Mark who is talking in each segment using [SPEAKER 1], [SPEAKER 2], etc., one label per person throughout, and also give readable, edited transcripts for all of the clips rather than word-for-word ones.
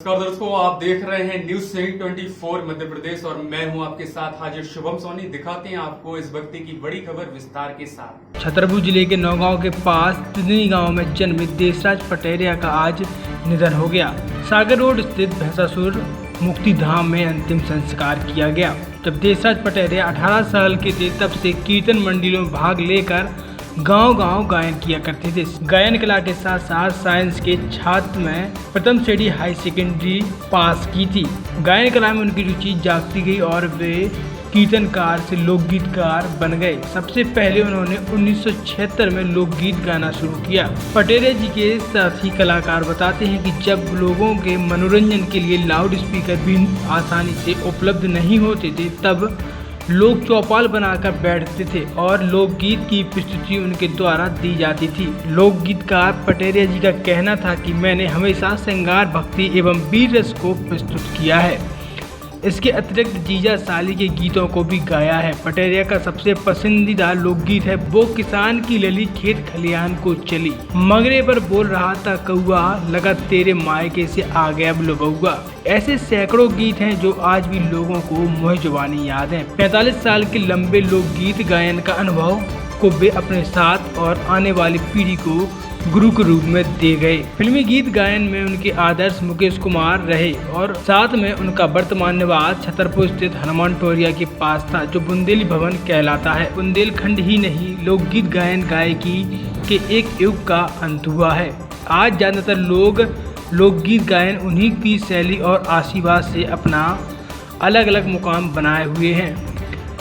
[SPEAKER 1] नमस्कार दोस्तों, आप देख रहे हैं न्यूज सिटी 24 मध्य प्रदेश और मैं हूं आपके साथ हाजिर शुभम सोनी। दिखाते हैं आपको इस वक्त की बड़ी खबर विस्तार के साथ।
[SPEAKER 2] छतरपुर जिले के नौगांव के पास तिदनी गांव में जन्मित देशराज पटेरिया का आज निधन हो गया। सागर रोड स्थित भैंसासुर मुक्ति धाम में अंतिम संस्कार किया गया। जब देशराज पटेरिया 18 साल के थे तब से कीर्तन मंडलियों में भाग लेकर गांव-गांव गायन किया करते थे। गायन कला के साथ साथ साइंस के छात्र में प्रथम श्रेणी हाई सेकेंडरी पास की थी। गायन कला में उनकी रुचि जागती गई और वे कीर्तनकार से लोकगीतकार बन गए। सबसे पहले उन्होंने 1976 में लोकगीत गाना शुरू किया। पटेरिया जी के साथी कलाकार बताते हैं कि जब लोगों के मनोरंजन के लिए लाउड स्पीकर भी आसानी से उपलब्ध नहीं होते थे तब लोग चौपाल बनाकर बैठते थे और लोकगीत की प्रस्तुति उनके द्वारा दी जाती थी। लोकगीतकार पटेरिया जी का कहना था कि मैंने हमेशा श्रृंगार भक्ति एवं वीर रस को प्रस्तुत किया है। इसके अतिरिक्त जीजा साली के गीतों को भी गाया है। पटेरिया का सबसे पसंदीदा लोकगीत है वो किसान की लली खेत खलियान को चली, मगरे पर बोल रहा था कौआ, लगा तेरे मायके से आ गया बुलबुआ। ऐसे सैकड़ों गीत हैं जो आज भी लोगों को मुँह जुबानी याद हैं। 45 साल के लंबे लोकगीत गायन का अनुभव को वे अपने साथ और आने वाली पीढ़ी को गुरु के रूप में दे गए। फिल्मी गीत गायन में उनके आदर्श मुकेश कुमार रहे और साथ में उनका वर्तमान निवास छतरपुर स्थित हनुमान टोरिया के पास था जो बुंदेली भवन कहलाता है। बुंदेलखंड ही नहीं, लोकगीत गायन गायकी के एक युग का अंत हुआ है। आज ज्यादातर लोग लोकगीत गायन उन्हीं की शैली और आशीर्वाद से अपना अलग अलग मुकाम बनाए हुए हैं।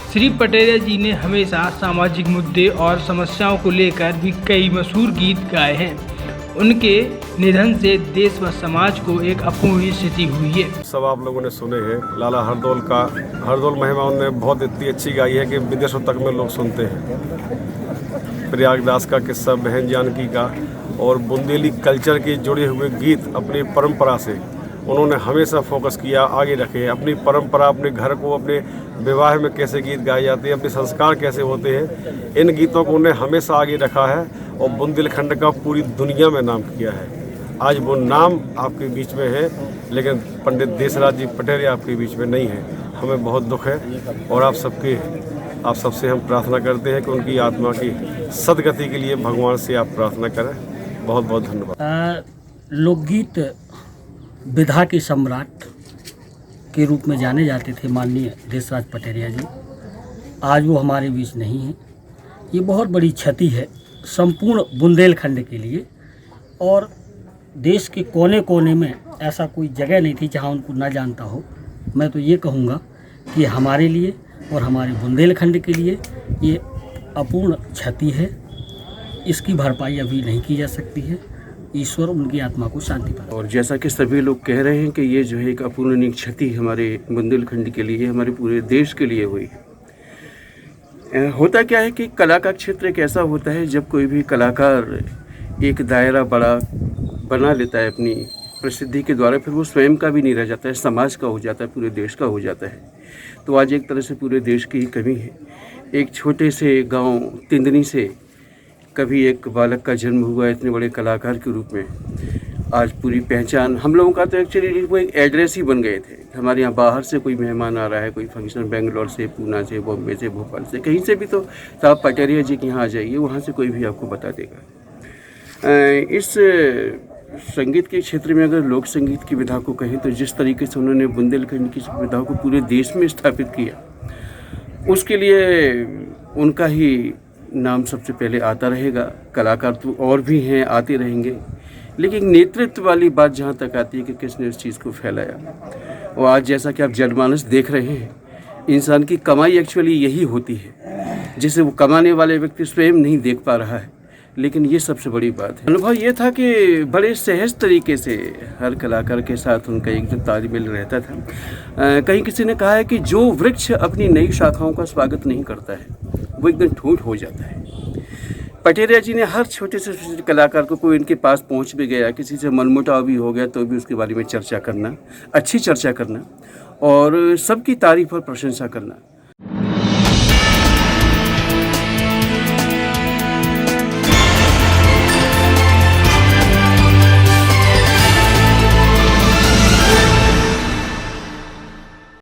[SPEAKER 2] श्री पटेरिया जी ने हमेशा सामाजिक मुद्दे और समस्याओं को लेकर भी कई मशहूर गीत गाए हैं। उनके निधन से देश व समाज को एक अपूर्णीय क्षति हुई है।
[SPEAKER 3] सब आप लोगों ने सुने हैं लाला हरदौल महिमा उन्होंने बहुत इतनी अच्छी गाई है कि विदेशों तक में लोग सुनते हैं। प्रयागदास का किस्सा, बहन जानकी का और बुंदेली कल्चर के जुड़े हुए गीत अपनी परंपरा से उन्होंने हमेशा फोकस किया, आगे रखे। अपनी परंपरा, अपने घर को, अपने विवाह में कैसे गीत गाए जाते हैं, अपने संस्कार कैसे होते हैं, इन गीतों को उन्होंने हमेशा आगे रखा है और बुंदेलखंड का पूरी दुनिया में नाम किया है। आज वो नाम आपके बीच में है लेकिन पंडित देशराज जी पटेरिया आपके बीच में नहीं है। हमें बहुत दुख है और आप सबसे हम प्रार्थना करते हैं कि उनकी आत्मा की सदगति के लिए भगवान से आप प्रार्थना करें। बहुत बहुत धन्यवाद।
[SPEAKER 4] लोकगीत विधा के सम्राट के रूप में जाने जाते थे माननीय देशराज पटेरिया जी। आज वो हमारे बीच नहीं हैं। ये बहुत बड़ी क्षति है संपूर्ण बुंदेलखंड के लिए और देश के कोने कोने में ऐसा कोई जगह नहीं थी जहां उनको ना जानता हो। मैं तो ये कहूँगा कि हमारे लिए और हमारे बुंदेलखंड के लिए ये अपूर्ण क्षति है। इसकी भरपाई अभी नहीं की जा सकती है। ईश्वर उनकी आत्मा को शांति पाए।
[SPEAKER 5] और जैसा कि सभी लोग कह रहे हैं कि ये जो है एक अपूर्णनीय क्षति हमारे बुंदेलखंड के लिए, हमारे पूरे देश के लिए हुई है। होता क्या है कि कला का क्षेत्र एक ऐसा होता है जब कोई भी कलाकार एक दायरा बड़ा बना लेता है अपनी प्रसिद्धि के द्वारा, फिर वो स्वयं का भी नहीं रह जाता है, समाज का हो जाता है, पूरे देश का हो जाता है। तो आज एक तरह से पूरे देश की ही कमी है। एक छोटे से गाँव तिंदनी से कभी एक बालक का जन्म हुआ इतने बड़े कलाकार के रूप में। आज पूरी पहचान हम लोगों का तो एक्चुअली वो एक एड्रेस ही बन गए थे। हमारे यहाँ बाहर से कोई मेहमान आ रहा है, कोई फंक्शन, बेंगलोर से, पूना से, बॉम्बे से, भोपाल से, कहीं से भी तो आप पटेरिया जी के यहाँ आ जाइए, वहाँ से कोई भी आपको बता देगा। इस संगीत के क्षेत्र में अगर लोक संगीत की विधा को कहें तो जिस तरीके से उन्होंने बुंदेलखंड की विधा को पूरे देश में स्थापित किया, उसके लिए उनका ही नाम सबसे पहले आता रहेगा। कलाकार तो और भी हैं, आते रहेंगे, लेकिन नेतृत्व वाली बात जहाँ तक आती है कि किसने उस चीज़ को फैलाया। और आज जैसा कि आप जनमानस देख रहे हैं, इंसान की कमाई एक्चुअली यही होती है जिसे वो कमाने वाले व्यक्ति स्वयं नहीं देख पा रहा है, लेकिन ये सबसे बड़ी बात है। अनुभव ये था कि बड़े सहज तरीके से हर कलाकार के साथ उनका एक जो तालमेल रहता था। कहीं किसी ने कहा है कि जो वृक्ष अपनी नई शाखाओं का स्वागत नहीं करता है वो एकदम ठूंठ हो जाता है। पटेरिया जी ने हर छोटे से छोटे कलाकार को, कोई इनके पास पहुंच भी गया, किसी से मनमुटाव भी हो गया तो भी उसके बारे में चर्चा करना, अच्छी चर्चा करना और सबकी तारीफ और प्रशंसा करना।